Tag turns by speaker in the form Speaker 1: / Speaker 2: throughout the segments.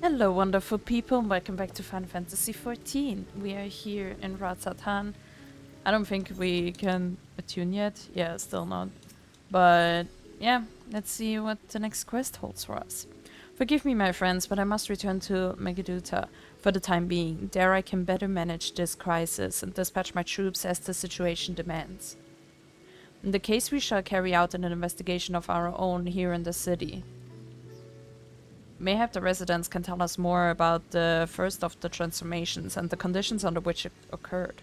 Speaker 1: Hello, wonderful people, and welcome back to Fantasy XIV. We are here in Radz-at-Han. I don't think we can attune yet. Yeah, still not. But yeah, let's see what the next quest holds for us. Forgive me, my friends, but I must return to Megaduta for the time being. There I can better manage this crisis and dispatch my troops as the situation demands. In the case, we shall carry out an investigation of our own here in the city. Mayhap the residents can tell us more about the first of the transformations and the conditions under which it occurred.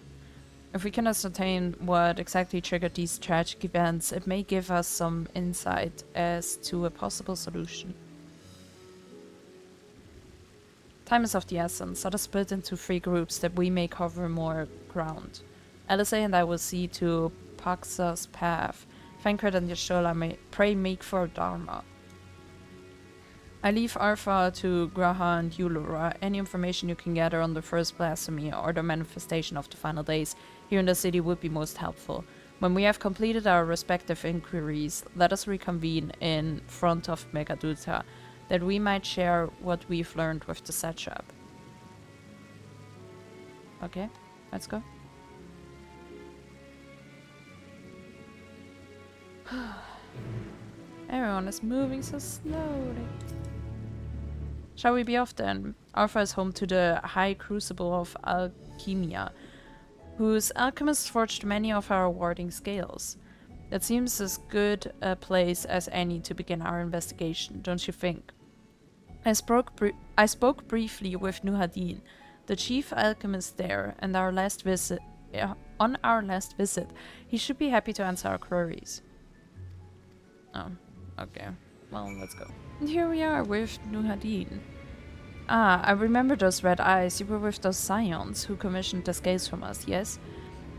Speaker 1: If we can ascertain what exactly triggered these tragic events, it may give us some insight as to a possible solution. Time is of the essence. Let us split into 3 groups that we may cover more ground. LSA and I will see to Paxa's path. Fankred and Yashola may pray make for Dharma. I leave Arfa to Graha and Yulura. Any information you can gather on the first blasphemy or the manifestation of the final days here in the city would be most helpful. When we have completed our respective inquiries, let us reconvene in front of Megaduta, that we might share what we've learned with the satrap. Okay, let's go. Everyone is moving so slowly. Shall we be off then? Alpha is home to the High Crucible of Alchemia, whose alchemists forged many of our warding scales. That seems as good a place as any to begin our investigation, don't you think? I spoke briefly with Nuhadin, the chief alchemist there, and on our last visit, he should be happy to answer our queries. Oh, okay. Well, let's go. And here we are with Nuhadin. Ah, I remember those red eyes. You were with those Scions who commissioned the scales from us, yes?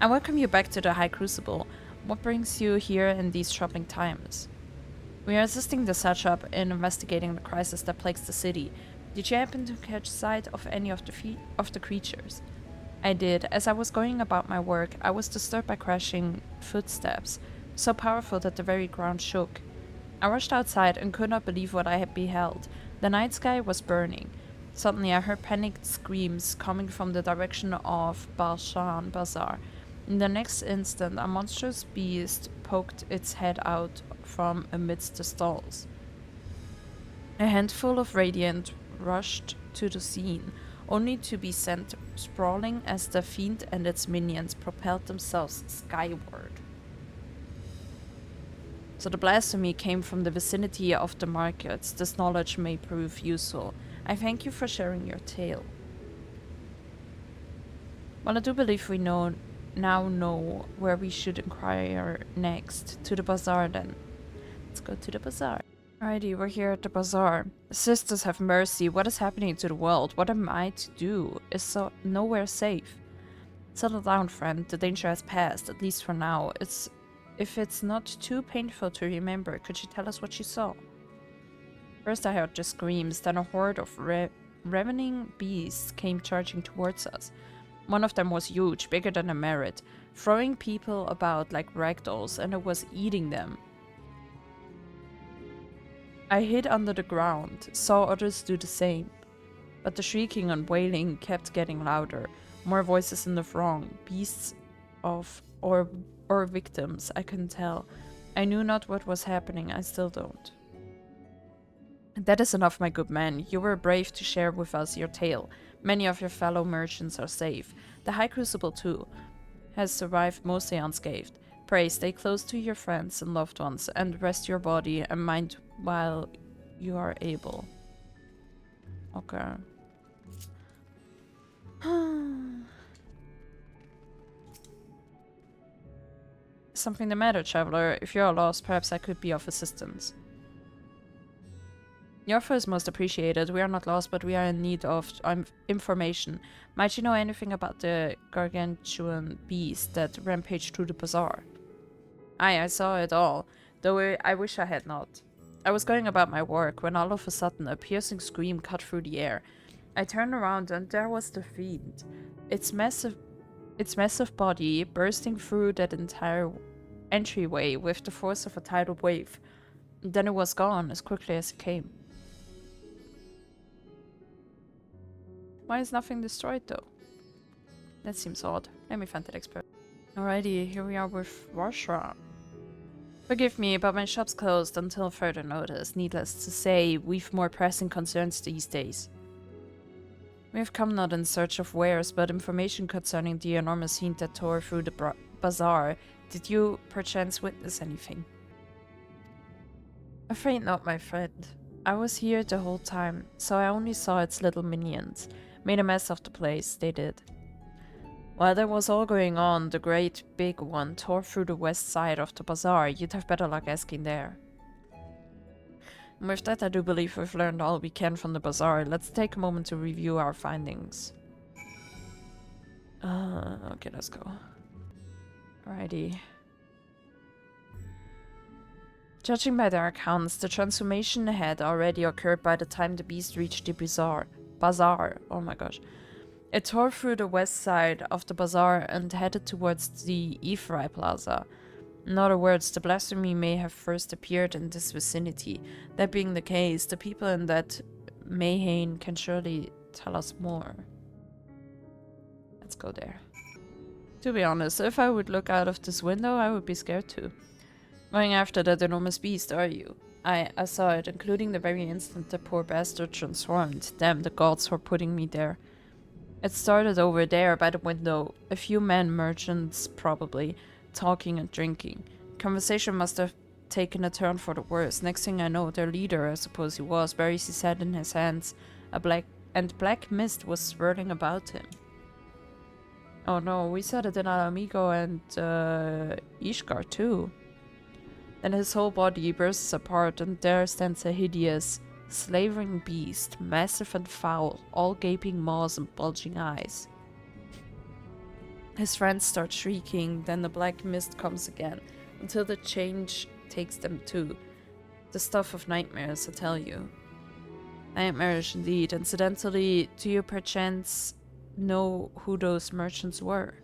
Speaker 1: I welcome you back to the High Crucible. What brings you here in these troubling times? We are assisting the satrap in investigating the crisis that plagues the city. Did you happen to catch sight of any of the creatures? I did. As I was going about my work, I was disturbed by crashing footsteps, so powerful that the very ground shook. I rushed outside and could not believe what I had beheld. The night sky was burning. Suddenly I heard panicked screams coming from the direction of Balshan Bazaar. In the next instant, a monstrous beast poked its head out from amidst the stalls. A handful of Radiant rushed to the scene, only to be sent sprawling as the fiend and its minions propelled themselves skyward. So the blasphemy came from the vicinity of the markets. This knowledge may prove useful. I thank you for sharing your tale. Well, I do believe we now know where we should inquire next. To the bazaar then. Let's go to the bazaar. Alrighty, we're here at the bazaar. Sisters, have mercy. What is happening to the world? What am I to do? Is so nowhere safe. Settle down, friend. The danger has passed, at least for now. If it's not too painful to remember, could you tell us what you saw? First I heard the screams, then a horde of ravening beasts came charging towards us. One of them was huge, bigger than a merit, throwing people about like ragdolls, and it was eating them. I hid under the ground, saw others do the same. But the shrieking and wailing kept getting louder. More voices in the throng, beasts or victims, I couldn't tell. I knew not what was happening, I still don't. That is enough, my good man. You were brave to share with us your tale. Many of your fellow merchants are safe. The High Crucible, too, has survived mostly unscathed. Pray stay close to your friends and loved ones, and rest your body and mind while you are able. Okay. Something the matter, traveler? If you are lost, perhaps I could be of assistance. Your offer is most appreciated. We are not lost, but we are in need of information. Might you know anything about the gargantuan beast that rampaged through the bazaar? Aye, I saw it all, though I wish I had not. I was going about my work when all of a sudden a piercing scream cut through the air. I turned around and there was the fiend. Its massive body bursting through that entire entryway with the force of a tidal wave. Then it was gone as quickly as it came. Why is nothing destroyed though? That seems odd. Let me find that expert. Alrighty, here we are with Vrtra. Forgive me, but my shop's closed until further notice. Needless to say, we've more pressing concerns these days. We have come not in search of wares, but information concerning the enormous heat that tore through the bazaar. Did you, perchance, witness anything? Afraid not, my friend. I was here the whole time, so I only saw its little minions. Made a mess of the place, they did. While that was all going on, the great big one tore through the west side of the bazaar. You'd have better luck asking there. And with that, I do believe we've learned all we can from the bazaar. Let's take a moment to review our findings. Okay, let's go. Alrighty. Judging by their accounts, the transformation had already occurred by the time the beast reached the bazaar. Oh my gosh. It tore through the west side of the bazaar and headed towards the Vrtra plaza. In other words, the blasphemy may have first appeared in this vicinity. That being the case, the people in that mayhem can surely tell us more. Let's go there. To be honest, if I would look out of this window, I would be scared too. Going after that enormous beast, are you? I saw it, including the very instant the poor bastard transformed. Damn, the gods for putting me there. It started over there by the window. A few men, merchants probably, talking and drinking. Conversation must have taken a turn for the worse. Next thing I know, their leader, I suppose he was, buries his head in his hands. Black mist was swirling about him. Oh no, we said it in Alamigo and Ishgar too. Then his whole body bursts apart, and there stands a hideous, slavering beast, massive and foul, all gaping maws and bulging eyes. His friends start shrieking, then the black mist comes again, until the change takes them too. The stuff of nightmares, I tell you. Nightmarish indeed. Incidentally, do you perchance know who those merchants were?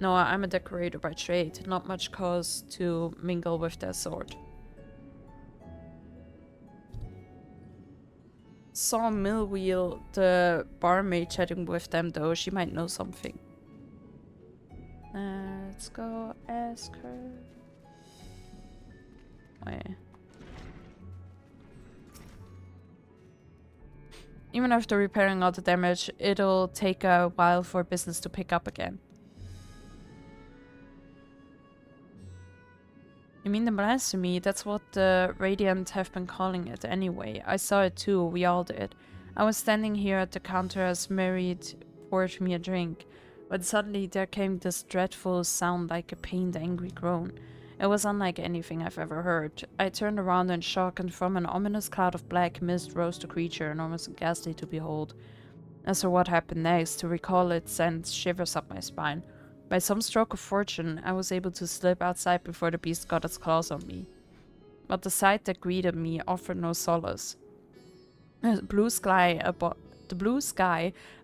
Speaker 1: No, I'm a decorator by trade, not much cause to mingle with their sort. Saw Millwheel, the barmaid, chatting with them though. She might know something. Let's go ask her. Wait. Even after repairing all the damage, it'll take a while for business to pick up again. You mean the blasphemy? That's what the Radiant have been calling it anyway. I saw it too, we all did. I was standing here at the counter as Merit poured me a drink, when suddenly there came this dreadful sound like a pained, angry groan. It was unlike anything I've ever heard. I turned around in shock, and from an ominous cloud of black mist rose the creature, enormous and ghastly to behold. As for what happened next, to recall it sent shivers up my spine. By some stroke of fortune, I was able to slip outside before the beast got its claws on me. But the sight that greeted me offered no solace. The blue sky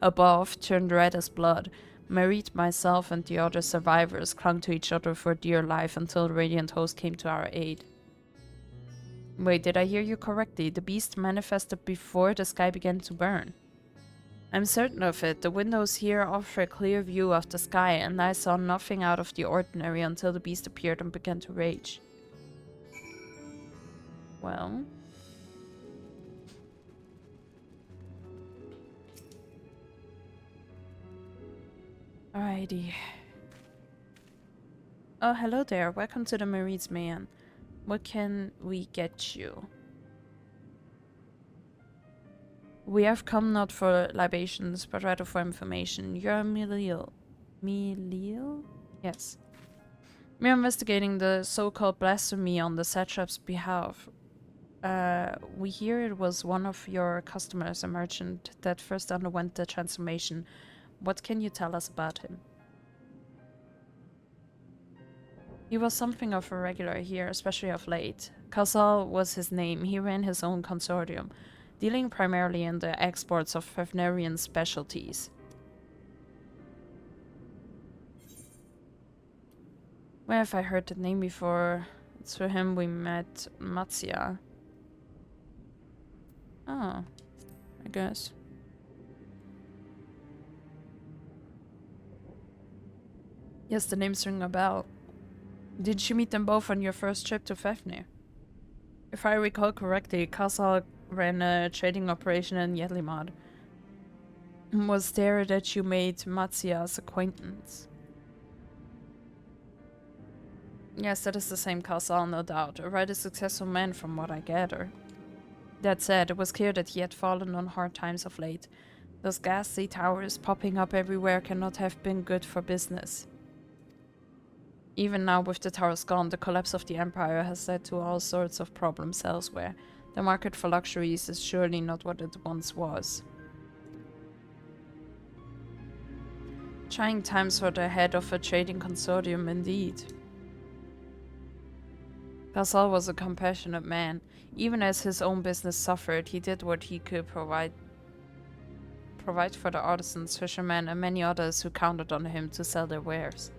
Speaker 1: above turned red as blood. Merit, myself, and the other survivors clung to each other for dear life until the Radiant host came to our aid. Wait, did I hear you correctly? The beast manifested before the sky began to burn. I'm certain of it. The windows here offer a clear view of the sky, and I saw nothing out of the ordinary until the beast appeared and began to rage. Well... Alrighty. Oh, hello there. Welcome to the Merit's Man. What can we get you? We have come not for libations, but rather for information. You're Miliel. Miliel? Yes. We're investigating the so-called blasphemy on the satrap's behalf. We hear it was one of your customers, a merchant, that first underwent the transformation. What can you tell us about him? He was something of a regular here, especially of late. Kazal was his name. He ran his own consortium, dealing primarily in the exports of Thavnairian specialties. Where have I heard that name before? It's for him we met Matsya. Oh, I guess. Yes, the names ring a bell. Did you meet them both on your first trip to Thavnair? If I recall correctly, Khazal ran a trading operation in Yedlimad. Was there that you made Matsya's acquaintance? Yes, that is the same Khazal, no doubt. A rather successful man from what I gather. That said, it was clear that he had fallen on hard times of late. Those ghastly towers popping up everywhere cannot have been good for business. Even now, with the towers gone, the collapse of the Empire has led to all sorts of problems elsewhere. The market for luxuries is surely not what it once was. Trying times for the head of a trading consortium, indeed. Khazal was a compassionate man. Even as his own business suffered, he did what he could provide for the artisans, fishermen, and many others who counted on him to sell their wares.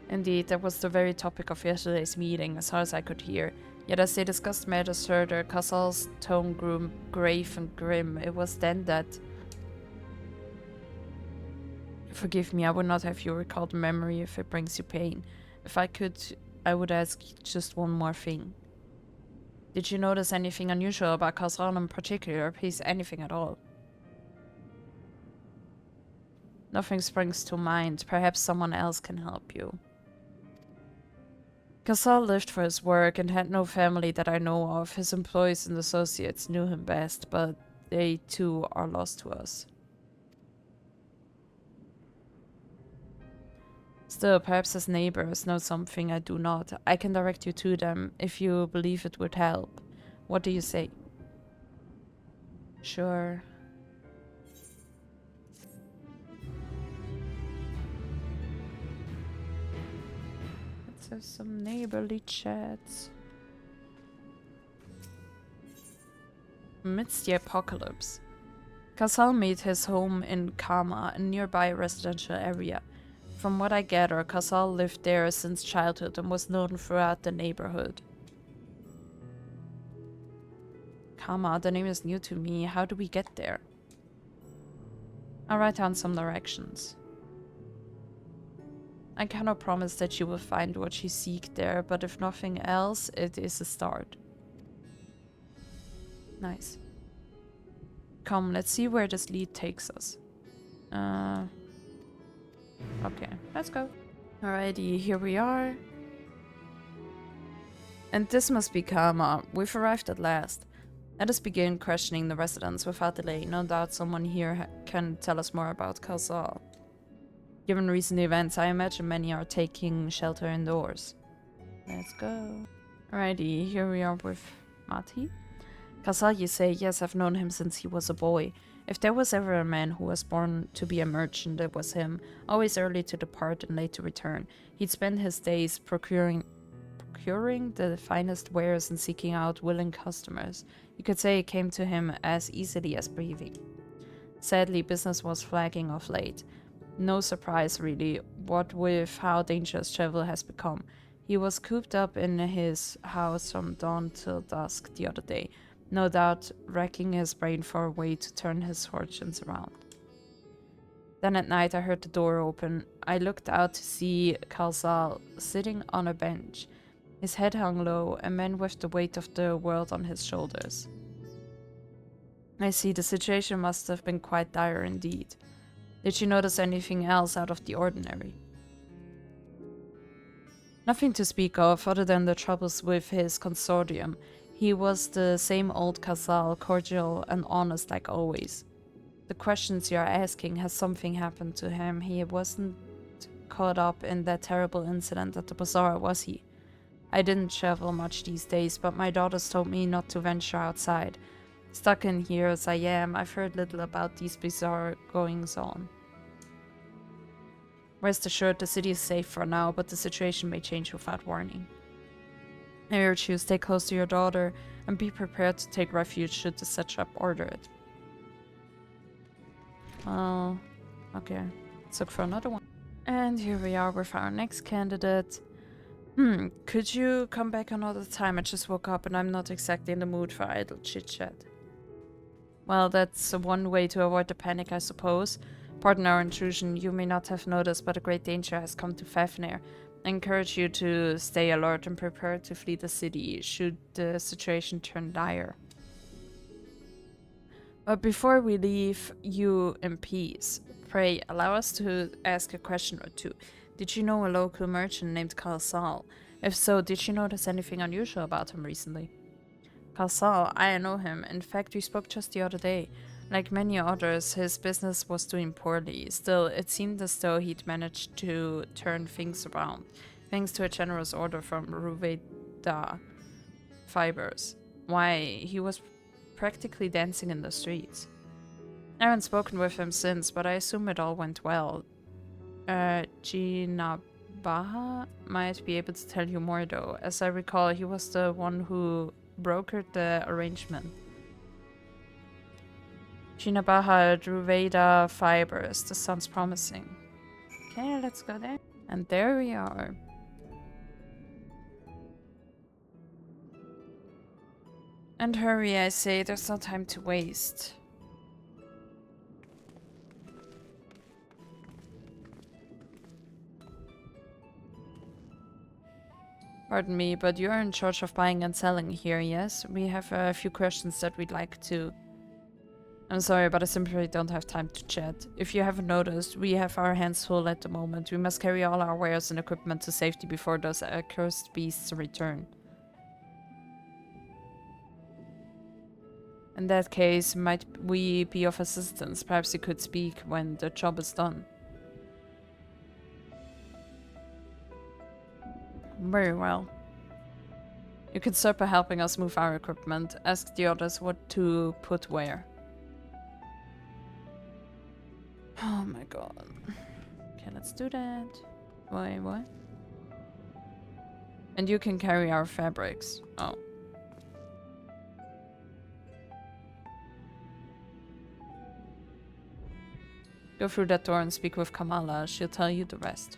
Speaker 1: Indeed, that was the very topic of yesterday's meeting, as far as I could hear. Yet as they discussed matters further, Khazal's tone grew grave and grim. It was then that... Forgive me, I would not have you recall the memory if it brings you pain. If I could, I would ask just one more thing. Did you notice anything unusual about Khazal in particular, please, anything at all? Nothing springs to mind. Perhaps someone else can help you. Khazal lived for his work and had no family that I know of. His employees and associates knew him best, but they too are lost to us. Still, perhaps his neighbors know something I do not. I can direct you to them if you believe it would help. What do you say? Sure. Let's have some neighborly chats. Amidst the apocalypse, Khazal made his home in Kama, a nearby residential area. From what I gather, Khazal lived there since childhood and was known throughout the neighborhood. Kama, the name is new to me. How do we get there? I'll write down some directions. I cannot promise that you will find what you seek there, but if nothing else, it is a start. Nice. Come, let's see where this lead takes us. Okay, let's go. Alrighty, here we are. And this must be Kama. We've arrived at last. Let us begin questioning the residents without delay. No doubt someone here can tell us more about Khazal. Given recent events, I imagine many are taking shelter indoors. Let's go. Alrighty, here we are with Mati. Khazal, you say? Yes, I've known him since he was a boy. If there was ever a man who was born to be a merchant, it was him. Always early to depart and late to return. He'd spend his days procuring the finest wares and seeking out willing customers. You could say it came to him as easily as breathing. Sadly, business was flagging of late. No surprise, really, what with how dangerous travel has become. He was cooped up in his house from dawn till dusk the other day, no doubt racking his brain for a way to turn his fortunes around. Then at night I heard the door open. I looked out to see Khazal sitting on a bench. His head hung low, a man with the weight of the world on his shoulders. I see, the situation must have been quite dire indeed. Did you notice anything else out of the ordinary? Nothing to speak of, other than the troubles with his consortium. He was the same old Khazal, cordial and honest like always. The questions you are asking, has something happened to him? He wasn't caught up in that terrible incident at the bazaar, was he? I didn't travel much these days, but my daughters told me not to venture outside. Stuck in here as I am, I've heard little about these bizarre goings-on. Rest assured, the city is safe for now, but the situation may change without warning. I urge you, stay close to your daughter, and be prepared to take refuge should the satrap order it. Well, okay. Let's look for another one. And here we are with our next candidate. Could you come back another time? I just woke up and I'm not exactly in the mood for idle chit-chat. Well, that's one way to avoid the panic, I suppose. Pardon our intrusion. You may not have noticed, but a great danger has come to Thavnair. I encourage you to stay alert and prepare to flee the city should the situation turn dire. But before we leave you in peace, pray allow us to ask a question or two. Did you know a local merchant named Kalsal? If so, did you notice anything unusual about him recently? Kalsal, I know him. In fact, we spoke just the other day. Like many others, his business was doing poorly. Still, it seemed as though he'd managed to turn things around, thanks to a generous order from Vrtra fibers. Why, he was practically dancing in the streets. I haven't spoken with him since, but I assume it all went well. Baha might be able to tell you more though. As I recall, he was the one who brokered the arrangement. Baha Vrtra fibers. This sounds promising. Okay, let's go there. And there we are. And hurry, I say, there's no time to waste. Pardon me, but you're in charge of buying and selling here, yes? We have a few questions that we'd like to... I'm sorry, but I simply don't have time to chat. If you haven't noticed, we have our hands full at the moment. We must carry all our wares and equipment to safety before those accursed beasts return. In that case, might we be of assistance? Perhaps you could speak when the job is done. Very well. You can start by helping us move our equipment. Ask the others what to put where. Oh my god. Okay, let's do that. Wait, what? And you can carry our fabrics. Oh. Go through that door and speak with Kamala. She'll tell you the rest.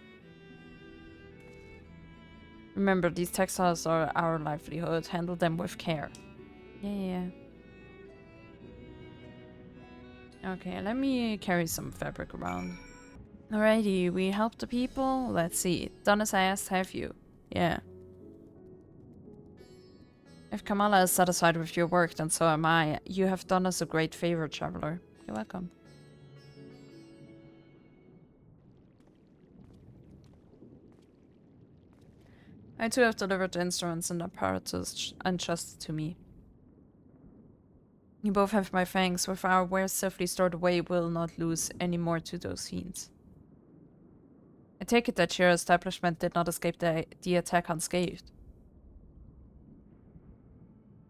Speaker 1: Remember, these textiles are our livelihood. Handle them with care. Yeah. Okay, let me carry some fabric around. Alrighty, we help the people. Let's see. Done as I asked, have you? Yeah. If Kamala is satisfied with your work, then so am I. You have done us a great favor, traveler. You're welcome. I too have delivered the instruments and apparatus entrusted to me. You both have my thanks. With our wares safely stored away, we'll not lose any more to those fiends. I take it that your establishment did not escape the attack unscathed.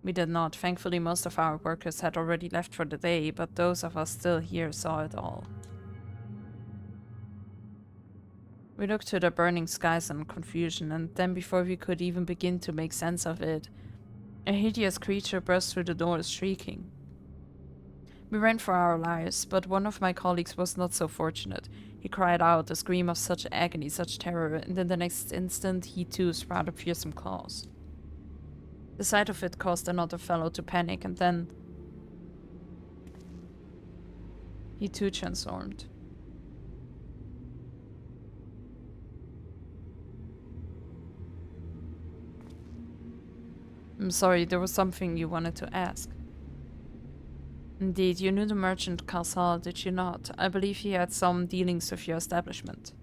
Speaker 1: We did not. Thankfully, most of our workers had already left for the day, but those of us still here saw it all. We looked to the burning skies in confusion, and then before we could even begin to make sense of it, a hideous creature burst through the doors, shrieking. We ran for our lives, but one of my colleagues was not so fortunate. He cried out, a scream of such agony, such terror, and in the next instant he too sprouted fearsome claws. The sight of it caused another fellow to panic, and then he too transformed. I'm sorry, there was something you wanted to ask. Indeed, you knew the merchant Kalsal, did you not? I believe he had some dealings with your establishment.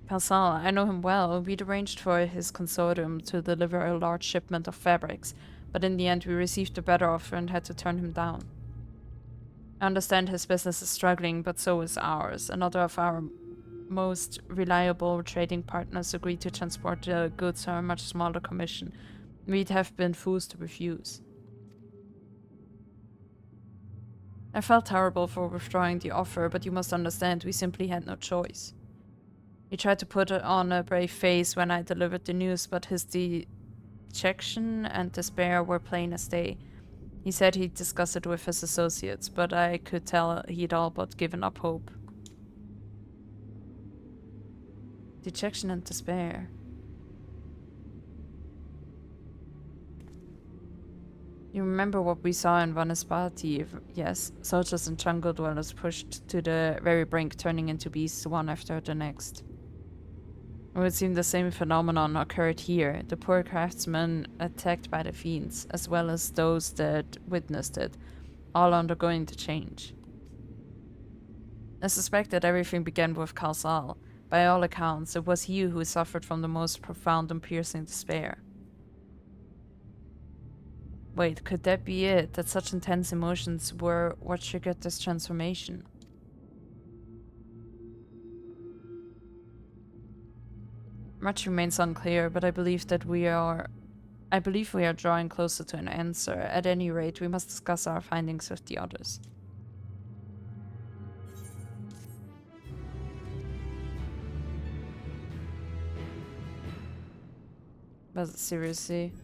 Speaker 1: Kalsal, I know him well. We'd arranged for his consortium to deliver a large shipment of fabrics, but in the end we received a better offer and had to turn him down. I understand his business is struggling, but so is ours. Another of our most reliable trading partners agreed to transport the goods for a much smaller commission. We'd have been fools to refuse. I felt terrible for withdrawing the offer, but you must understand, we simply had no choice. He tried to put on a brave face when I delivered the news, but his dejection and despair were plain as day. He said he'd discuss it with his associates, but I could tell he'd all but given up hope. Dejection and despair. You remember what we saw in Vanaspati, yes? Soldiers and jungle dwellers pushed to the very brink, turning into beasts one after the next. It would seem the same phenomenon occurred here, the poor craftsmen attacked by the fiends, as well as those that witnessed it, all undergoing the change. I suspect that everything began with Kalsal. By all accounts, it was he who suffered from the most profound and piercing despair. Wait, could that be it? That such intense emotions were what triggered this transformation? Much remains unclear, but I believe we are drawing closer to an answer. At any rate, we must discuss our findings with the others. But seriously,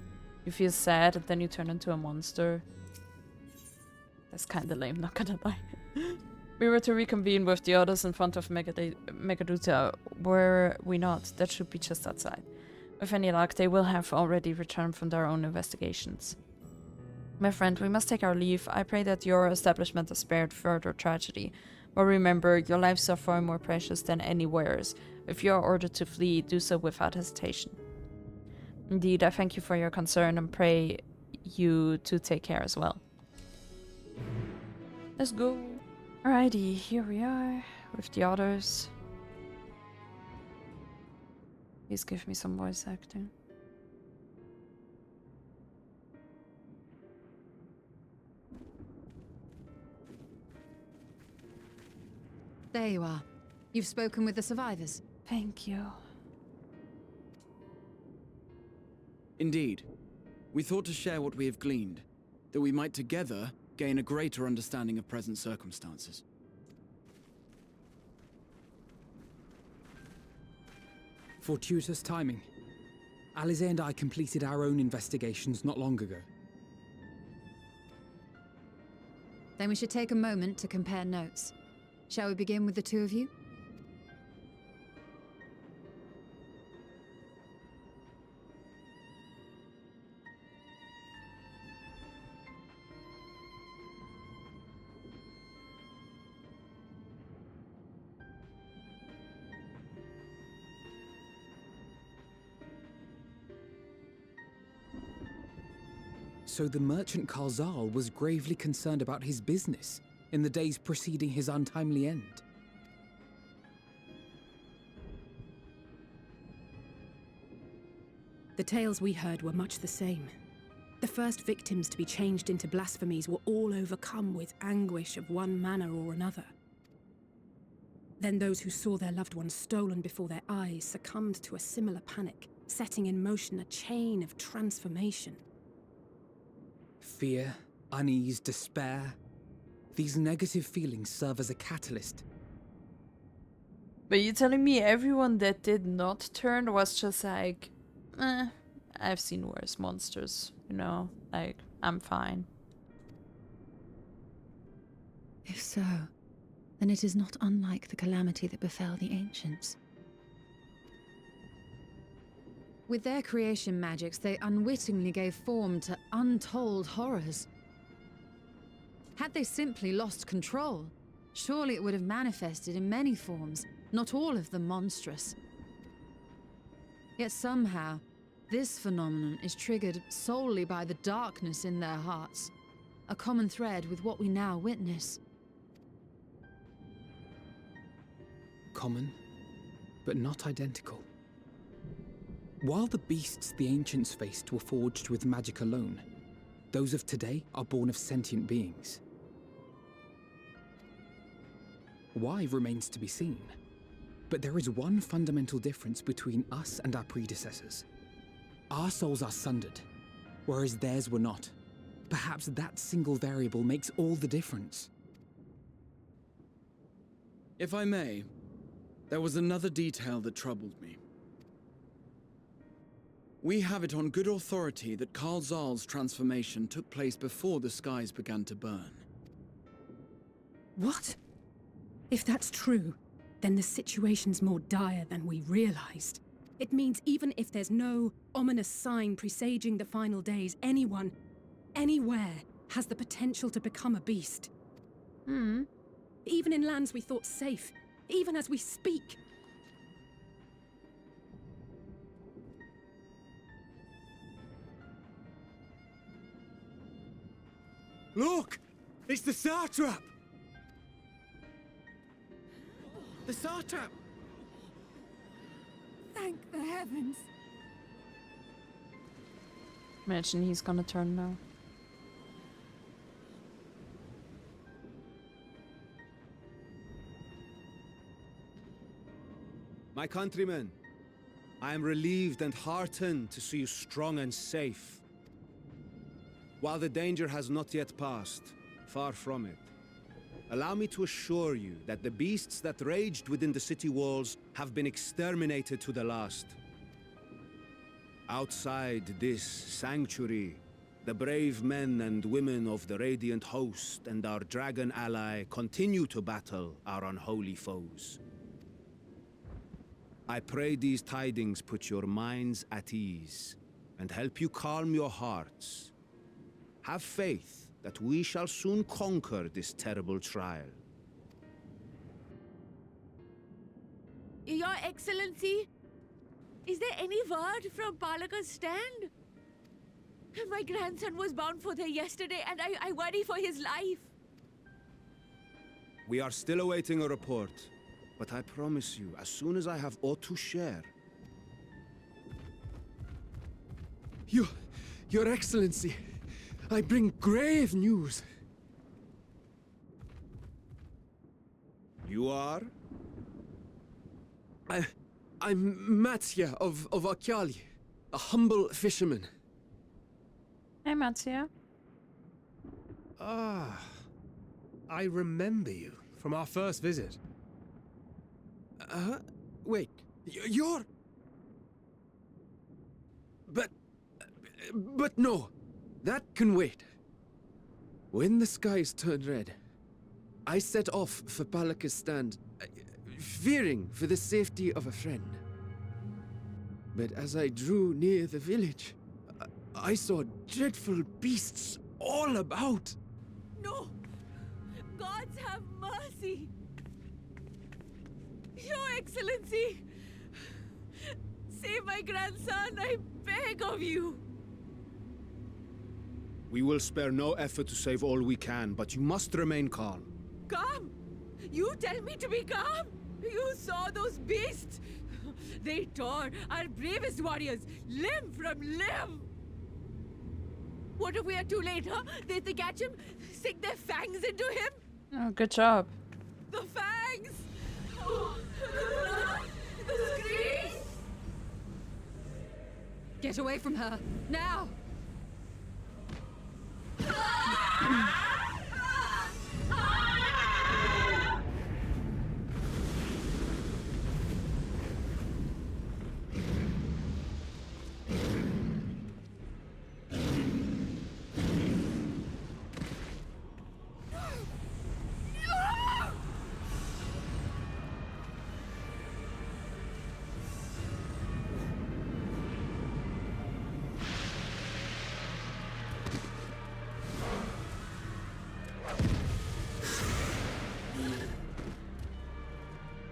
Speaker 1: you feel sad and then you turn into a monster? That's kinda lame, not gonna lie. We were to reconvene with the others in front of Megaduta, were we not? That should be just outside. With any luck, they will have already returned from their own investigations. My friend, we must take our leave. I pray that your establishment is spared further tragedy. But remember, your lives are far more precious than any wares. If you are ordered to flee, do so without hesitation. Indeed, I thank you for your concern and pray you to take care as well. Let's go. Alrighty, here we are with the others. Please give me some voice acting.
Speaker 2: There you are. You've spoken with the survivors.
Speaker 1: Thank you.
Speaker 3: Indeed. We thought to share what we have gleaned, that we might together gain a greater understanding of present circumstances.
Speaker 4: Fortuitous timing. Alize and I completed our own investigations not long ago.
Speaker 2: Then we should take a moment to compare notes. Shall we begin with the two of you?
Speaker 4: So the merchant Kalzal was gravely concerned about his business in the days preceding his untimely end.
Speaker 5: The tales we heard were much the same. The first victims to be changed into blasphemies were all overcome with anguish of one manner or another. Then those who saw their loved ones stolen before their eyes succumbed to a similar panic, setting in motion a chain of transformation.
Speaker 4: Fear, unease, despair. These negative feelings serve as a catalyst.
Speaker 1: But you're telling me everyone that did not turn was just like, I've seen worse monsters, you know, like, I'm fine.
Speaker 6: If so, then it is not unlike the calamity that befell the ancients.
Speaker 2: With their creation magics, they unwittingly gave form to untold horrors. Had they simply lost control, surely it would have manifested in many forms, not all of them monstrous. Yet somehow, this phenomenon is triggered solely by the darkness in their hearts, a common thread with what we now witness.
Speaker 4: Common, but not identical. While the beasts the ancients faced were forged with magic alone, those of today are born of sentient beings. Why remains to be seen, but there is one fundamental difference between us and our predecessors. Our souls are sundered, whereas theirs were not. Perhaps that single variable makes all the difference.
Speaker 3: If I may, there was another detail that troubled me. We have it on good authority that Kalzal's transformation took place before the skies began to burn.
Speaker 5: What? If that's true, then the situation's more dire than we realized. It means even if there's no ominous sign presaging the final days, anyone, anywhere has the potential to become a beast. Even in lands we thought safe, even as we speak.
Speaker 7: Look! It's the satrap!
Speaker 3: The satrap!
Speaker 5: Thank the heavens.
Speaker 1: Imagine he's gonna turn now.
Speaker 7: My countrymen, I am relieved and heartened to see you strong and safe. While the danger has not yet passed, far from it, allow me to assure you that the beasts that raged within the city walls have been exterminated to the last. Outside this sanctuary, the brave men and women of the Radiant Host and our dragon ally continue to battle our unholy foes. I pray these tidings put your minds at ease and help you calm your hearts. Have faith that we shall soon conquer this terrible trial.
Speaker 8: Your Excellency, is there any word from Palaka's stand? My grandson was bound for there yesterday, and I worry for his life.
Speaker 7: We are still awaiting a report, but I promise you, as soon as I have aught to share...
Speaker 9: Your Excellency, I bring grave news.
Speaker 7: You are?
Speaker 9: I'm Matsya of Akyali, a humble fisherman.
Speaker 1: Hey, Matsya.
Speaker 10: Ah, I remember you from our first visit.
Speaker 9: Wait, you're... But no, that can wait. When the skies turned red, I set off for Palaka's stand, fearing for the safety of a friend. But as I drew near the village, I saw dreadful beasts all about.
Speaker 8: No! Gods have mercy! Your Excellency! Save my grandson, I beg of you!
Speaker 7: We will spare no effort to save all we can, but you must remain calm.
Speaker 8: Calm? You tell me to be calm? You saw those beasts? They tore our bravest warriors limb from limb! What if we are too late, huh? They catch him, sink their fangs into him?
Speaker 1: Oh, good job.
Speaker 8: The fangs! Oh, the screams!
Speaker 2: Get away from her, now!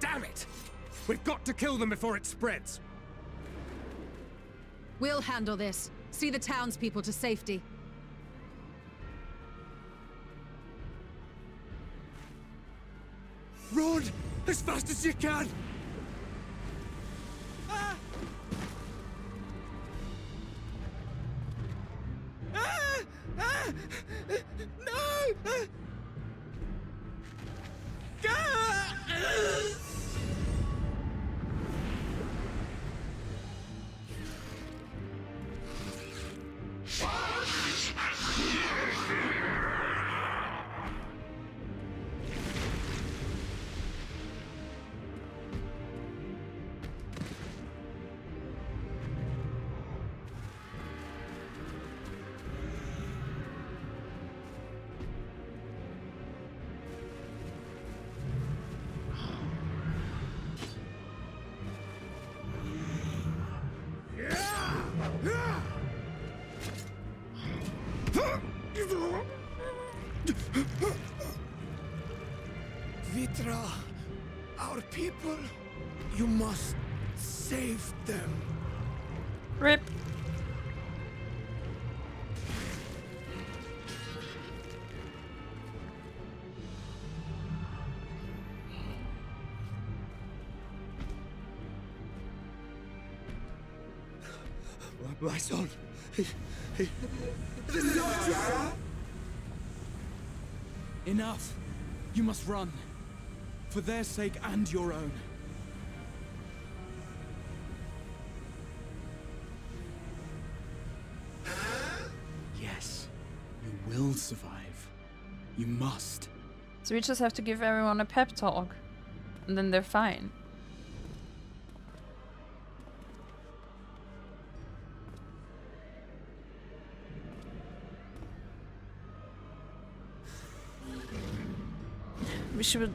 Speaker 10: Damn it! We've got to kill them before it spreads!
Speaker 2: We'll handle this. See the townspeople to safety.
Speaker 9: Run! As fast as you can! No!
Speaker 3: Vrtra, our people, you must save them.
Speaker 1: Rip.
Speaker 10: My son.
Speaker 3: Enough. You must run. For their sake and your own. Yes, you will survive. You must.
Speaker 1: So we just have to give everyone a pep talk. And then they're fine. We should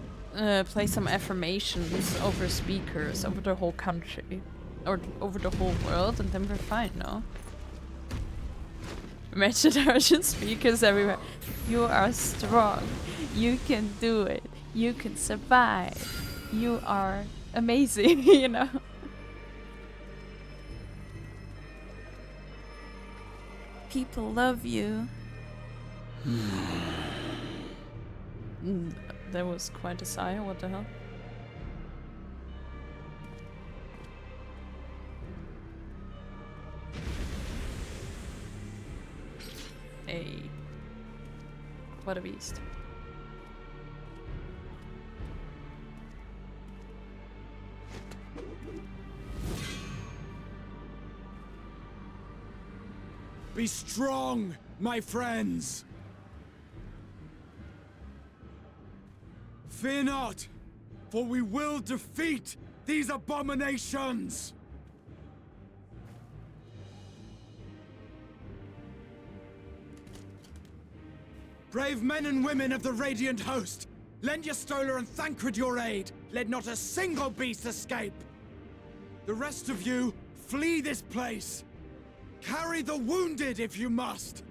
Speaker 1: play some affirmations over speakers, over the whole country. Or over the whole world, and then we're fine, no? Imagine there are just speakers everywhere. You are strong. You can do it. You can survive. You are amazing, you know? People love you. That was quite a sigh, what the hell? Hey. What a beast.
Speaker 3: Be strong, my friends! Fear not, for we will defeat these abominations! Brave men and women of the Radiant Host, lend your Stola and Thancred your aid. Let not a single beast escape. The rest of you, flee this place. Carry the wounded if you must.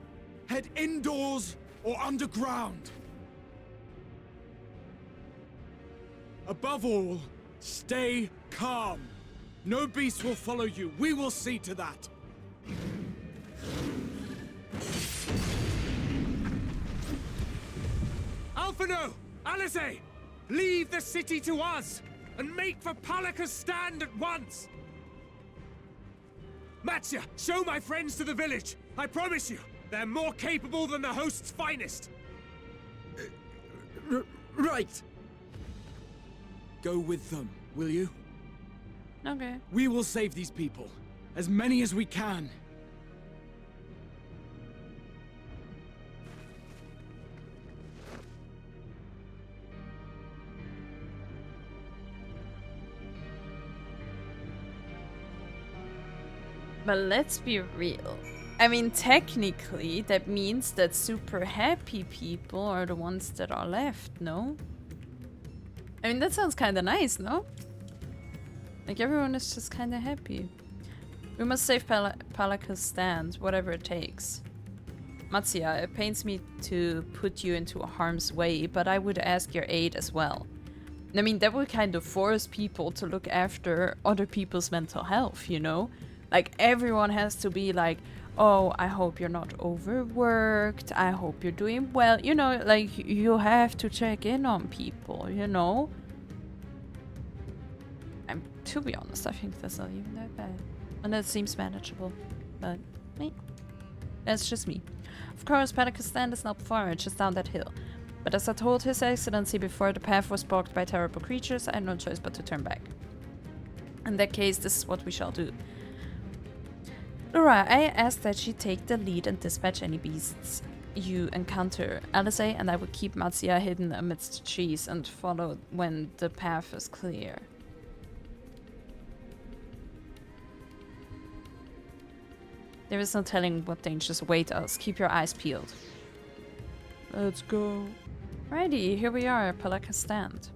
Speaker 3: Head indoors or underground. Above all, stay calm. No beast will follow you. We will see to that.
Speaker 10: Alphino! Alice! Leave the city to us! And make for Palaka's stand at once! Matsya, show my friends to the village! I promise you, they're more capable than the host's finest!
Speaker 9: Right!
Speaker 3: Go with them, will you?
Speaker 1: Okay.
Speaker 3: We will save these people. As many as we can.
Speaker 1: But let's be real. I mean, technically, that means that super happy people are the ones that are left, no? I mean, that sounds kind of nice, no? Like, everyone is just kind of happy. We must save Palaka's stand, whatever it takes. Matsya, it pains me to put you into harm's way, but I would ask your aid as well. I mean, that would kind of force people to look after other people's mental health, you know? Like, everyone has to be like, oh, I hope you're not overworked, I hope you're doing well, you know, like, you have to check in on people, you know? To be honest, I think that's not even that bad. And that seems manageable, but that's just me. Of course, Palaka's stand is not far, it's just down that hill. But as I told His Excellency before, the path was blocked by terrible creatures, I had no choice but to turn back. In that case, this is what we shall do. Laura, I asked that she take the lead and dispatch any beasts you encounter. Alice and I will keep Matsya hidden amidst the trees and follow when the path is clear. There is no telling what dangers await us. Keep your eyes peeled. Let's go. Righty, here we are, Palaka's stand.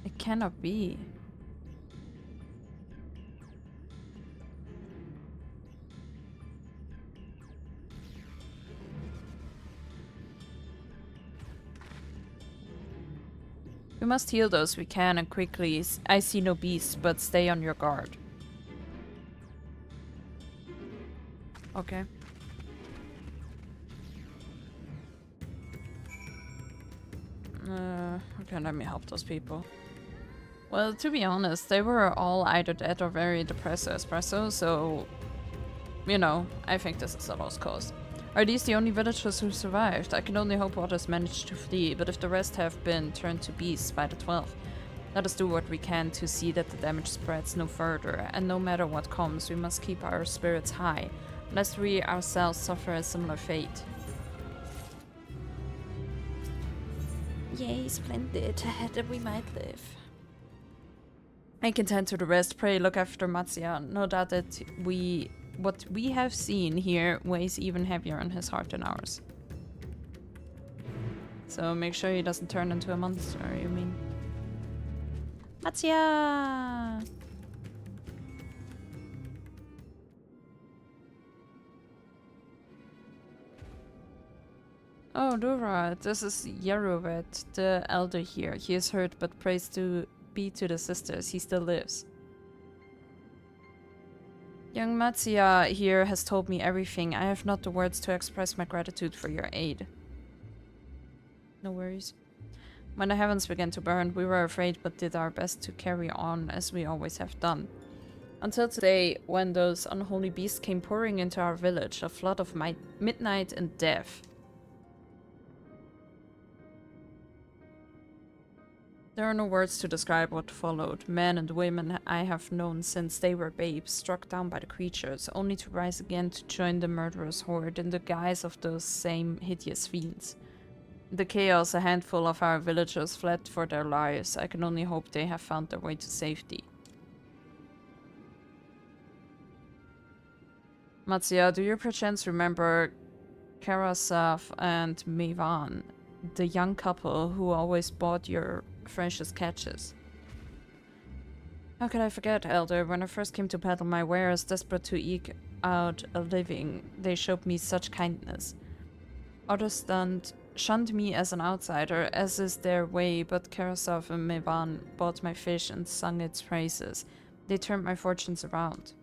Speaker 1: It cannot be. We must heal those we can and quickly. I see no beasts, but stay on your guard. Okay. Okay, let me help those people. Well, to be honest, they were all either dead or very depressed or espresso, so... You know, I think this is a lost cause. Are these the only villagers who survived? I can only hope others managed to flee, but if the rest have been turned to beasts by the 12th, let us do what we can to see that the damage spreads no further, and no matter what comes, we must keep our spirits high, lest we ourselves suffer a similar fate. Yay, splendid. That we might live. I can tend to the rest. Pray look after Matsya. No doubt that what we have seen here weighs even heavier on his heart than ours. So make sure he doesn't turn into a monster, you mean? Matsya! Oh, Dura, this is Yarovet, the elder here. He is hurt, but praise to be to the sisters, he still lives. Young Matsya here has told me everything. I have not the words to express my gratitude for your aid. No worries. When the heavens began to burn, we were afraid but did our best to carry on as we always have done. Until today, when those unholy beasts came pouring into our village, a flood of midnight and death. There are no words to describe what followed. Men and women I have known since they were babes, struck down by the creatures, only to rise again to join the murderous horde in the guise of those same hideous fiends. In the chaos, a handful of our villagers fled for their lives. I can only hope they have found their way to safety. Matsya, do you perchance remember Karasav and Mevan, the young couple who always bought your freshest catches? How could I forget, Elder? When I first came to peddle my wares, desperate to eke out a living, they showed me such kindness. Others shunned me as an outsider, as is their way, but Karasav and Mevan bought my fish and sung its praises. They turned my fortunes around.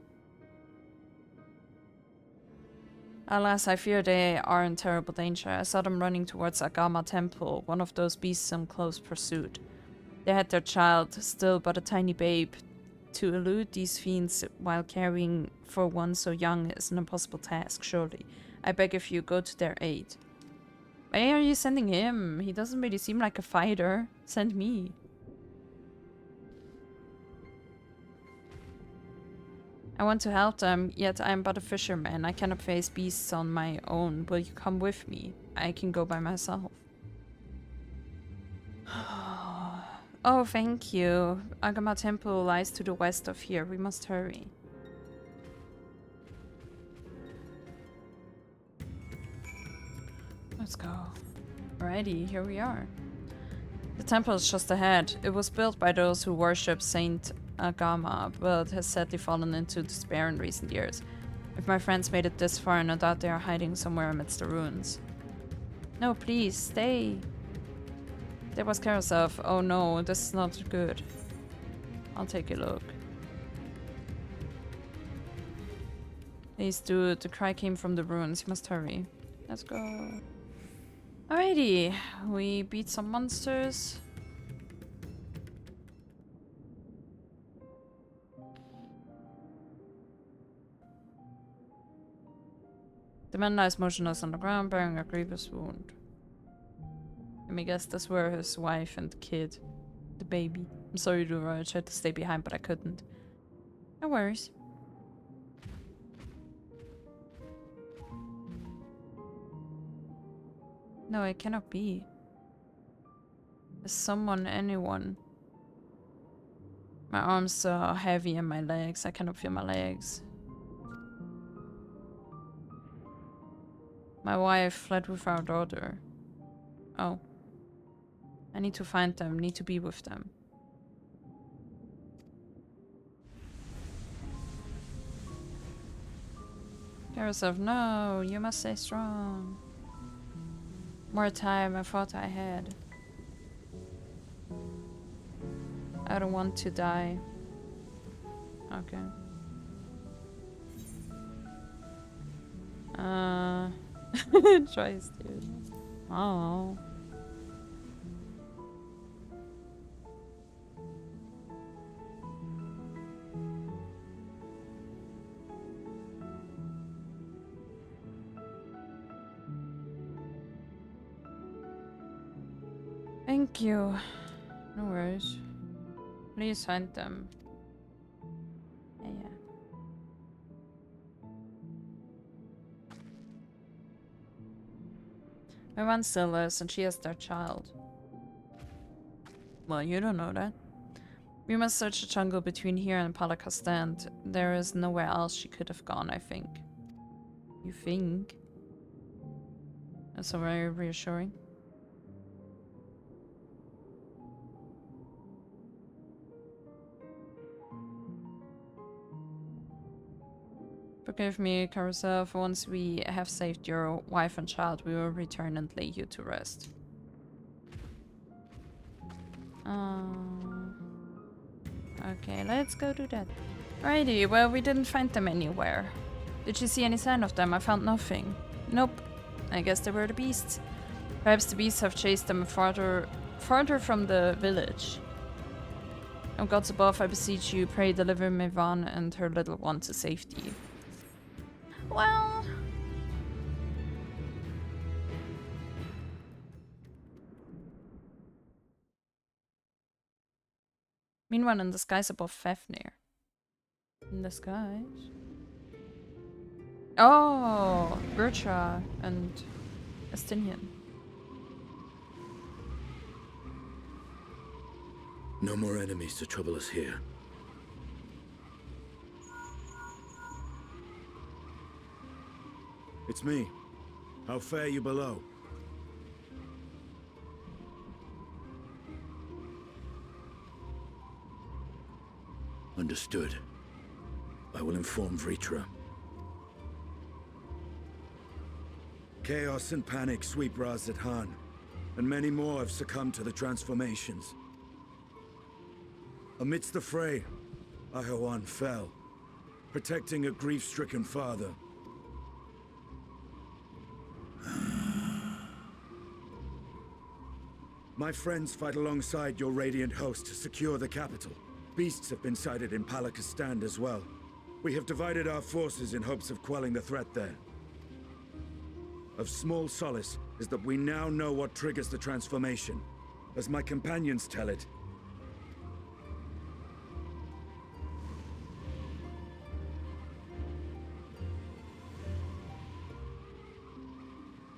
Speaker 1: Alas, I fear they are in terrible danger. I saw them running towards Agama Temple, one of those beasts in close pursuit. They had their child, still but a tiny babe. To elude these fiends while caring for one so young is an impossible task, surely. I beg of you, go to their aid. Why are you sending him? He doesn't really seem like a fighter. Send me. I want to help them, yet I am but a fisherman. I cannot face beasts on my own. Will you come with me? I can go by myself. Oh, thank you. Agama Temple lies to the west of here. We must hurry. Let's go. Alrighty, here we are. The temple is just ahead. It was built by those who worship Saint Agama, but has sadly fallen into despair in recent years. If my friends made it this far, no doubt they are hiding somewhere amidst the ruins. No, please, stay. There was Karasav. Oh no, this is not good. I'll take a look. Please do. The cry came from the ruins. You must hurry. Let's go. Alrighty, we beat some monsters. The man lies motionless on the ground, bearing a grievous wound. Let me guess, this were his wife and kid. The baby. I'm sorry, Dura, I tried to stay behind, but I couldn't. No worries. No, it cannot be. Is someone, anyone? My arms are heavy and my legs. I cannot feel my legs. My wife fled with our daughter. Oh. I need to find them, need to be with them. Karasav, no, you must stay strong. More time I thought I had. I don't want to die. Okay. Choice, dude. Oh. Thank you. No worries. Please find them. Yeah. My one still lives and she has their child. Well, you don't know that. We must search the jungle between here and Palaka Stand. There is nowhere else she could have gone, I think. You think? That's so very reassuring. Forgive me, Carousel, for once we have saved your wife and child, we will return and lay you to rest. Okay, let's go do that. Alrighty, well, we didn't find them anywhere. Did you see any sign of them? I found nothing. Nope. I guess they were the beasts. Perhaps the beasts have chased them farther from the village. O gods above, I beseech you, pray deliver Mevan and her little one to safety. Well... Meanwhile, in the skies above Thavnair. In the skies? Oh! Vrtra and Estinien.
Speaker 11: No more enemies to trouble us here.
Speaker 3: It's me. How fare you below?
Speaker 11: Understood. I will inform Vrtra.
Speaker 3: Chaos and panic sweep Radz-at-Han, and many more have succumbed to the transformations. Amidst the fray, Radz-at-Han fell, protecting a grief-stricken father. My friends fight alongside your radiant host to secure the capital. Beasts have been sighted in Palaka Stand as well. We have divided our forces in hopes of quelling the threat there. Of small solace is that we now know what triggers the transformation. As my companions tell it,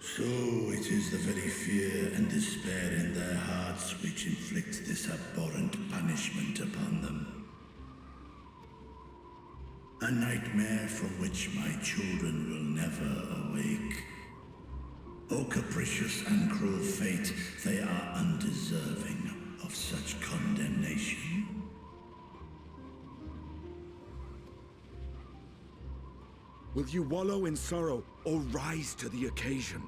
Speaker 12: so it is the very fear and despair in their hearts which inflict this abhorrent punishment upon them. A nightmare from which my children will never awake. O capricious and cruel fate, they are undeserving of such condemnation.
Speaker 3: will you wallow in sorrow or rise to the occasion?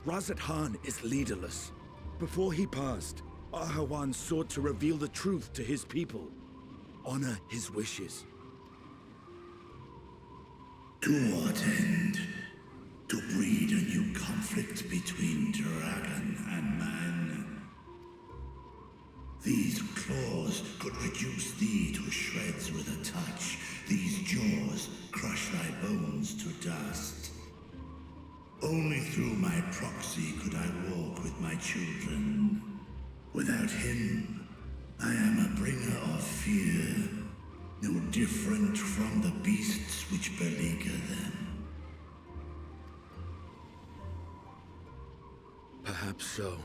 Speaker 3: Radz-at-Han is leaderless. Before he passed, Radz-at-Han sought to reveal the truth to his people. Honor his wishes.
Speaker 12: To what end? To breed a new conflict between dragon and man? These claws could reduce thee to shreds with a touch. These jaws crush thy bones to dust. Only through my proxy could I walk with my children. Without him, I am a bringer of fear, no different from the beasts which beleaguer them.
Speaker 11: Perhaps so.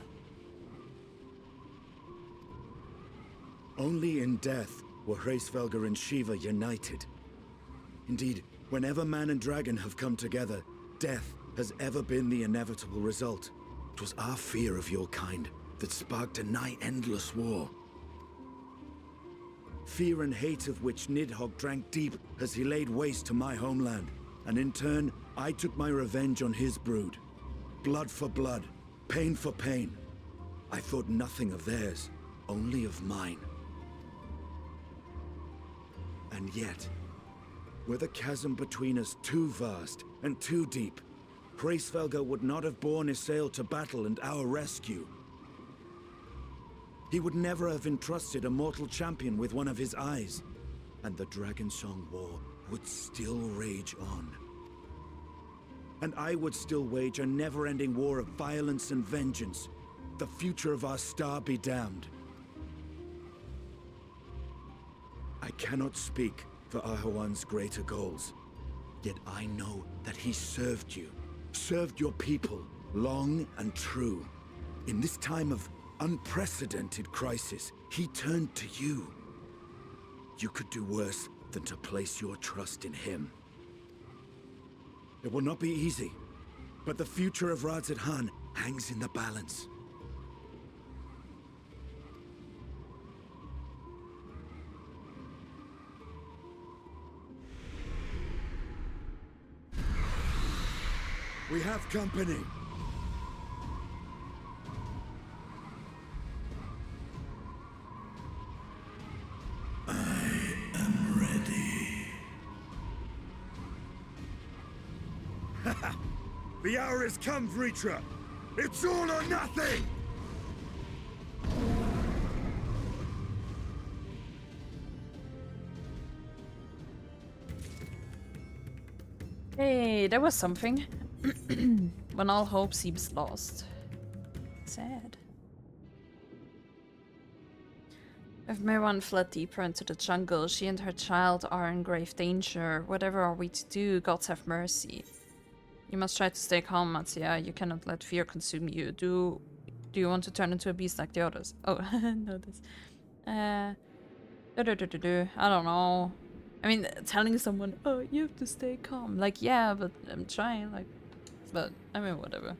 Speaker 3: Only in death were Hraesvelgr and Shiva united. Indeed, whenever man and dragon have come together, death has ever been the inevitable result. It was our fear of your kind that sparked a nigh-endless war. Fear and hate of which Nidhogg drank deep as he laid waste to my homeland. And in turn, I took my revenge on his brood. Blood for blood, pain for pain. I thought nothing of theirs.
Speaker 11: only of mine. And yet, were the chasm between us too vast and too deep, Hraesvelgr would not have borne his sail to battle and our rescue. He would never have entrusted a mortal champion with one of his eyes, and the Dragonsong War would still rage on. And I would still wage a never-ending war of violence and vengeance. The future of our star be damned. I cannot speak for Ahuan's greater goals, yet I know that he served you, served your people, long and true. In this time of unprecedented crisis, he turned to you. You could do worse than to place your trust in him. It will not be easy, but the future of Radz-at-Han hangs in the balance. We have company.
Speaker 12: I am ready.
Speaker 11: The hour has come, Vrtra! It's all or nothing!
Speaker 1: Hey, there was something. When all hope seems lost. Sad. If Mehran fled deeper into the jungle, she and her child are in grave danger. Whatever are we to do? Gods have mercy. You must try to stay calm, Matsya. You cannot let fear consume you. Do you want to turn into a beast like the others? Oh, no, this. I don't know. I mean, telling someone, oh, you have to stay calm. Like, yeah, but I'm trying, like, but, I mean, whatever.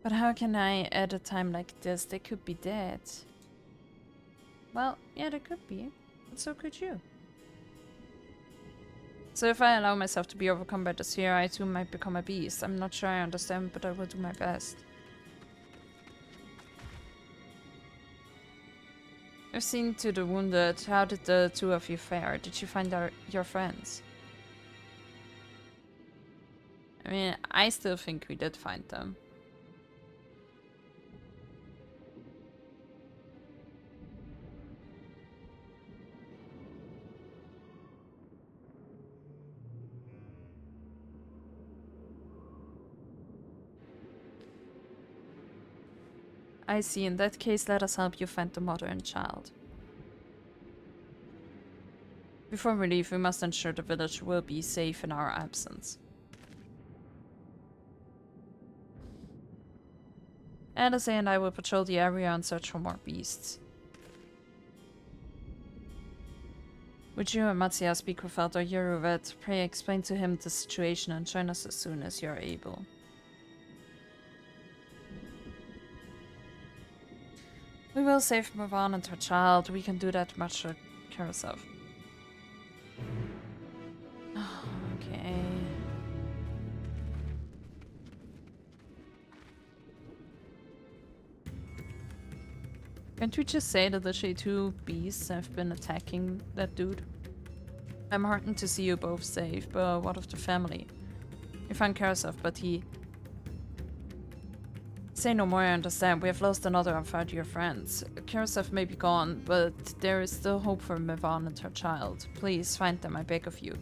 Speaker 1: But how can I, at a time like this, they could be dead? Well, yeah, they could be, but so could you. So if I allow myself to be overcome by this fear, I too might become a beast. I'm not sure I understand, but I will do my best. I've seen to the wounded. How did the two of you fare? Did you find your friends? I mean, I still think we did find them. I see. In that case, let us help you find the mother and child. Before we leave, we must ensure the village will be safe in our absence. Alice and I will patrol the area and search for more beasts. Would you and Matsya speak with Elder Yeruvet? Pray explain to him the situation and join us as soon as you are able. We will save Mehran and her child. We can do that much for Karasov. Okay. Can't we just say that the Shade-2 beasts have been attacking that dude? I'm heartened to see you both safe, but what of the family? You found Karasov, but he... Say no more, I understand. We have lost another of our dear friends. Karasov may be gone, but there is still hope for Mehran and her child. Please find them, I beg of you.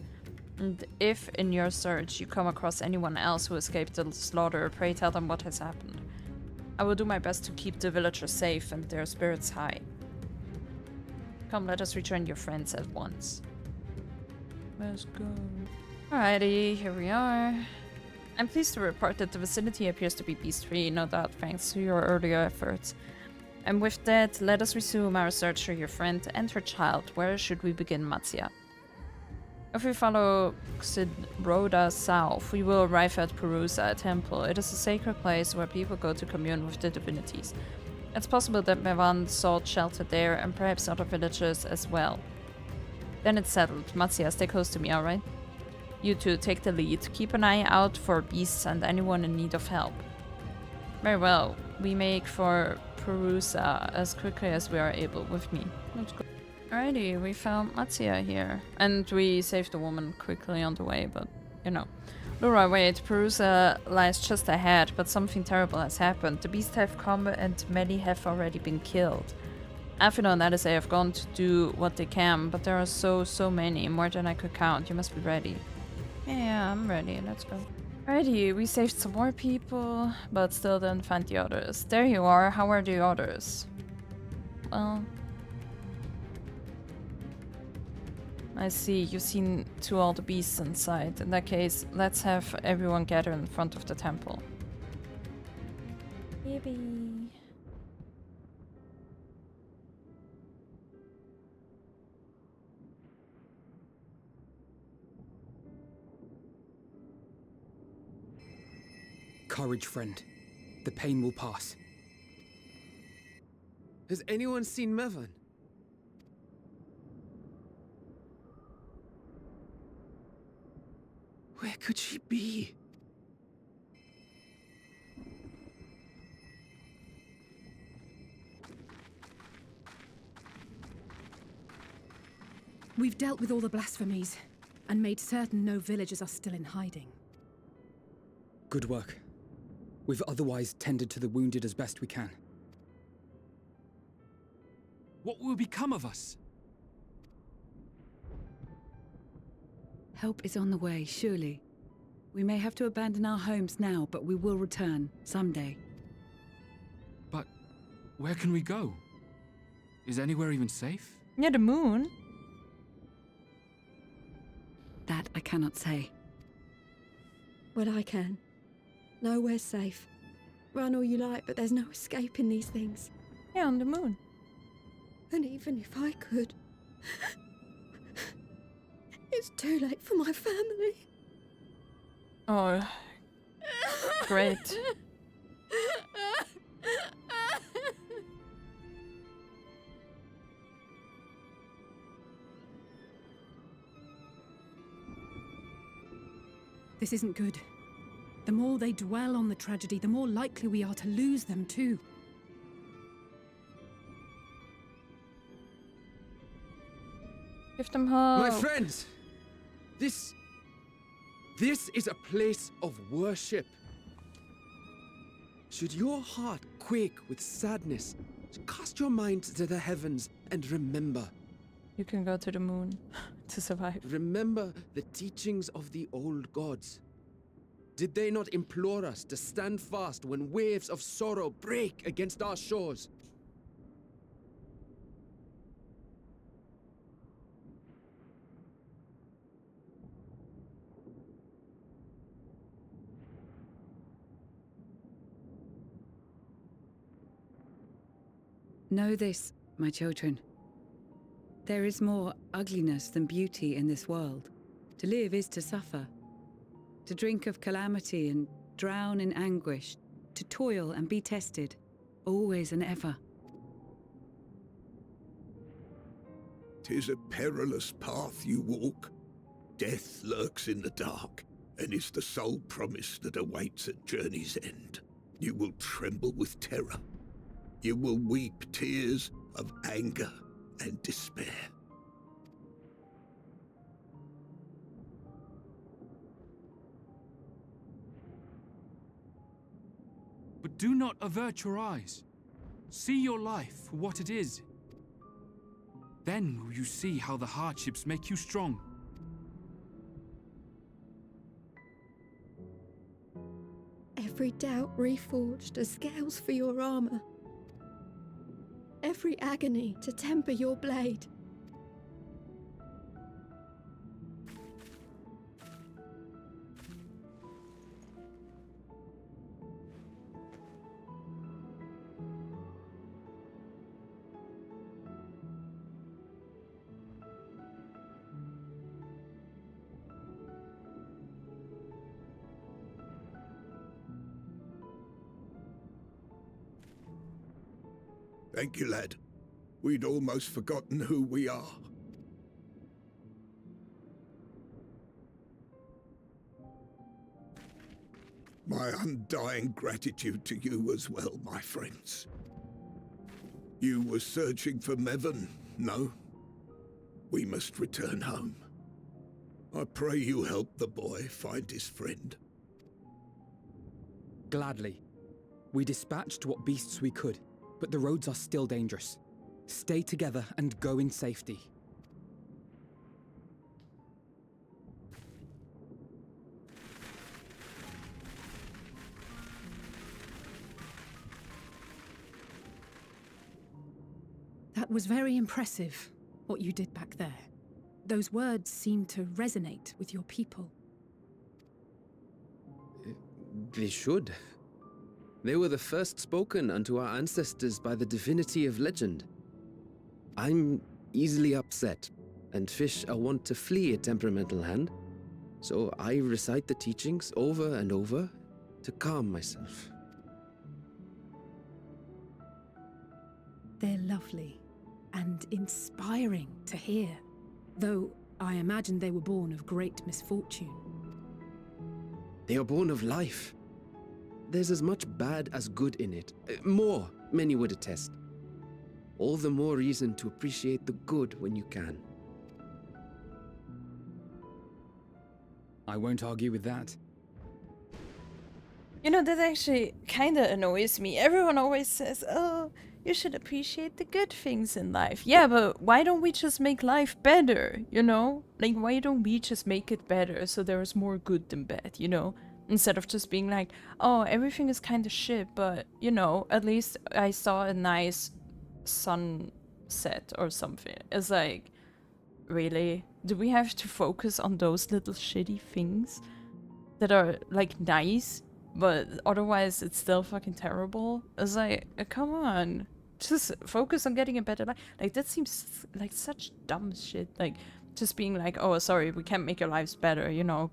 Speaker 1: And if, in your search, you come across anyone else who escaped the slaughter, pray tell them what has happened. I will do my best to keep the villagers safe and their spirits high. Come, let us rejoin your friends at once. Let's go. Alrighty, here we are. I'm pleased to report that the vicinity appears to be beast-free, no doubt thanks to your earlier efforts. And with that, let us resume our search for your friend and her child. Where should we begin, Matsya? If we follow Xidroda south, we will arrive at Purusa, a temple. It is a sacred place where people go to commune with the divinities. It's possible that Mehran sought shelter there, and perhaps other villagers as well. Then it's settled. Matsya, stay close to me, alright? You two take the lead. Keep an eye out for beasts and anyone in need of help. Very well. We make for Perusa as quickly as we are able with me. Let's go. Alrighty, we found Matsya here. And we saved the woman quickly on the way, but you know. Lura, wait, Perusa lies just ahead, but something terrible has happened. The beasts have come and many have already been killed. Afino and Adesai have gone to do what they can, but there are so many, more than I could count. You must be ready. Yeah, I'm ready. Let's go. Alrighty, we saved some more people, but still didn't find the others. There you are. How are the others? Well... I see. You've seen to all the beasts inside. In that case, let's have everyone gather in front of the temple. Yippee.
Speaker 4: Courage, friend. The pain will pass.
Speaker 9: Has anyone seen Mevan? Where could she be?
Speaker 5: We've dealt with all the blasphemies, and made certain no villagers are still in hiding.
Speaker 4: Good work. We've otherwise tended to the wounded as best we can.
Speaker 10: What will become of us?
Speaker 6: Help is on the way, surely. We may have to abandon our homes now, but we will return, someday.
Speaker 10: But where can we go? Is anywhere even safe?
Speaker 1: Yeah, the moon.
Speaker 6: That I cannot say.
Speaker 13: Well, I can. Nowhere's safe. Run all you like, but there's no escaping these things.
Speaker 1: Yeah, on the moon.
Speaker 13: And even if I could... it's too late for my family.
Speaker 1: Oh, great.
Speaker 5: This isn't good. The more they dwell on the tragedy, the more likely we are to lose them too.
Speaker 1: Give them hope.
Speaker 9: My friends! This is a place of worship. Should your heart quake with sadness, cast your mind to the heavens and remember.
Speaker 1: You can go to the moon to survive.
Speaker 9: Remember the teachings of the old gods. Did they not implore us to stand fast when waves of sorrow break against our shores?
Speaker 6: Know this, my children. There is more ugliness than beauty in this world. To live is to suffer. To drink of calamity and drown in anguish. To toil and be tested, always and ever.
Speaker 12: 'Tis a perilous path you walk. Death lurks in the dark, and is the sole promise that awaits at journey's end. You will tremble with terror. You will weep tears of anger and despair.
Speaker 10: But do not avert your eyes. See your life for what it is. Then will you see how the hardships make you strong.
Speaker 13: Every doubt reforged as scales for your armor. Every agony to temper your blade.
Speaker 12: Thank you, lad. We'd almost forgotten who we are.
Speaker 11: My undying gratitude to you as well, my friends. You were searching for Mevin, no? We must return home. I pray you help the boy find his friend.
Speaker 4: Gladly. We dispatched what beasts we could, but the roads are still dangerous. Stay together and go in safety.
Speaker 5: That was very impressive, what you did back there. Those words seem to resonate with your people.
Speaker 9: They should. They were the first spoken unto our ancestors by the divinity of legend. I'm easily upset, and fish are wont to flee a temperamental hand, so I recite the teachings over and over to calm myself.
Speaker 5: They're lovely and inspiring to hear, though I imagine they were born of great misfortune.
Speaker 9: They are born of life. There's as much bad as good in it. More, many would attest. All the more reason to appreciate the good when you can.
Speaker 4: I won't argue with that.
Speaker 1: You know, that actually kind of annoys me. Everyone always says, oh, you should appreciate the good things in life. Yeah, but why don't we just make life better, you know? Like, why don't we just make it better so there's more good than bad, you know? Instead of just being like, oh, everything is kind of shit, but, you know, at least I saw a nice sunset or something. It's like, really? Do we have to focus on those little shitty things that are, like, nice? But otherwise, it's still fucking terrible. It's like, come on. Just focus on getting a better life. Like, that seems like such dumb shit. Like, just being like, oh, sorry, we can't make your lives better, you know.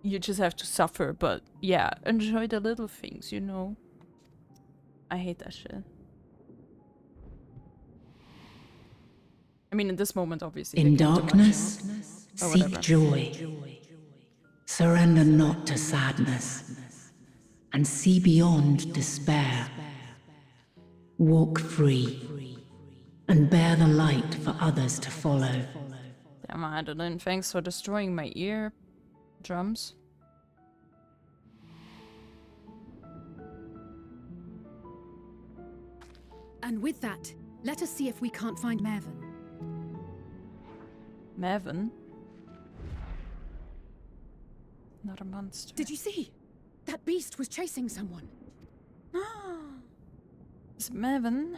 Speaker 1: You just have to suffer. But, yeah, enjoy the little things, you know. I hate that shit. I mean, in this moment, obviously.
Speaker 14: In darkness, seek joy. Surrender not to sadness, and see beyond despair. Walk free, and bear the light for others to follow.
Speaker 1: Damn, Adeline, thanks for destroying my ear drums.
Speaker 5: And with that, let us see if we can't find Mevin.
Speaker 1: Mevin? Not a monster.
Speaker 5: Did you see? That beast was chasing someone.
Speaker 1: It's Mevin.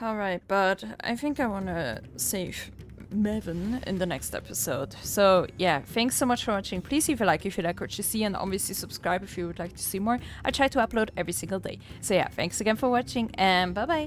Speaker 1: Alright, but I think I want to save Mevin in the next episode. So yeah, thanks so much for watching. Please leave a like if you like what you see, and obviously subscribe if you would like to see more. I try to upload every single day. So yeah, thanks again for watching, and bye bye.